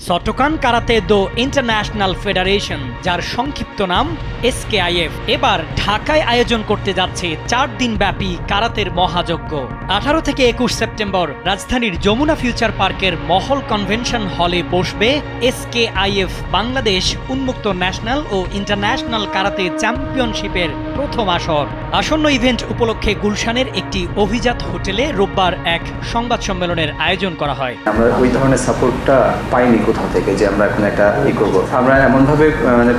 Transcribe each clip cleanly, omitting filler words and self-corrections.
শটোকান karate দো international federation, যার সংক্ষিপ্ত নাম এসকেআইএফ, এবার ঢাকায় আয়োজন করতে যাচ্ছে 4 দিন ব্যাপী কারাতের মহাযজ্ঞ। 18 থেকে 21 সেপ্টেম্বর রাজধানীর যমুনা ফিউচার পার্কের মহল কনভেনশন হলে বসবে এসকেআইএফ বাংলাদেশ উন্মুক্ত ন্যাশনাল ও ইন্টারন্যাশনাল কারাতে চ্যাম্পিয়নশিপের প্রথম আসর। আসন্ন ইভেন্ট উপলক্ষে গুলশানের একটি অভিজাত হোটেলে রোববার এক সংবাদ সম্মেলনের আয়োজন করা হয়। আমরা ওই ধরনের সাপোর্টটা পাইনি কোথাও থেকে যে আমরা এখন একটা করবো। আমরা এমনভাবে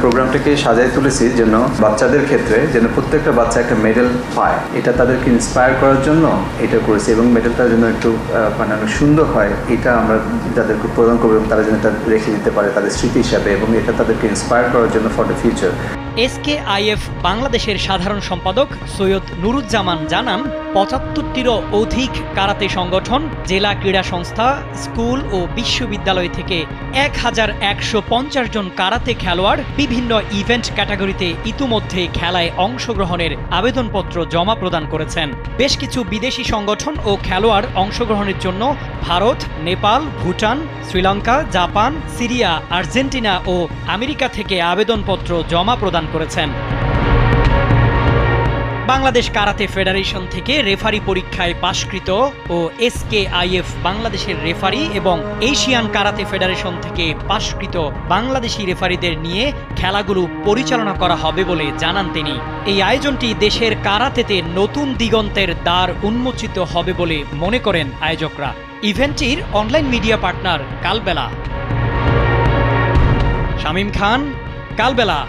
প্রোগ্রামটাকে সাজাই তুলেছি যেন বাচ্চাদের ক্ষেত্রে যেন প্রত্যেকটা বাচ্চা একটা মেডেল পায়, এটা তাদেরকে ইন্সপায়ার করার জন্য এটা করেছি এবং মেডেলটা যেন একটু অনেক সুন্দর হয়, এটা আমরা যাদেরকে প্রদান করবো এবং তারা যেন এটা রেখে দিতে পারে তাদের স্মৃতি হিসাবে, এবং এটা তাদেরকে ইন্সপায়ার করার জন্য ফর দ্য ফিউচার। এসকেআইএফ বাংলাদেশের সাধারণ সম্পাদক সৈয়দ নুরুজ্জামান জানান, ৭৫টিরও অধিক কারাতে সংগঠন, জেলা ক্রীড়া সংস্থা, স্কুল ও বিশ্ববিদ্যালয় থেকে ১১৫০ জন কারাতে খেলোয়াড় বিভিন্ন ইভেন্ট ক্যাটাগরিতে ইতিমধ্যে খেলায় অংশগ্রহণের আবেদনপত্র জমা প্রদান করেছেন। বেশ কিছু বিদেশি সংগঠন ও খেলোয়াড় অংশগ্রহণের জন্য Bharat, Nepal, Bhutan, Sri Lanka, Japan, Syria, Argentina ও আমেরিকা থেকে আবেদনপত্র জমা প্রদান করেছেন। বাংলাদেশ কারাতে ফেডারেশন থেকে রেফারি পরীক্ষায় পাশকৃত ও এসকেআইএফ বাংলাদেশের রেফারি এবং এশিয়ান কারাতে ফেডারেশন থেকে পাশকৃত বাংলাদেশি রেফারিদের নিয়ে খেলাগুলো পরিচালনা করা হবে বলে জানান তিনি। এই আয়োজনটি দেশের কারাতেতে নতুন দিগন্তের দ্বার উন্মোচিত হবে বলে মনে করেন আয়োজকরা। ইভেন্টটির অনলাইন মিডিয়া পার্টনার কালবেলা। শামীম খান, কালবেলা।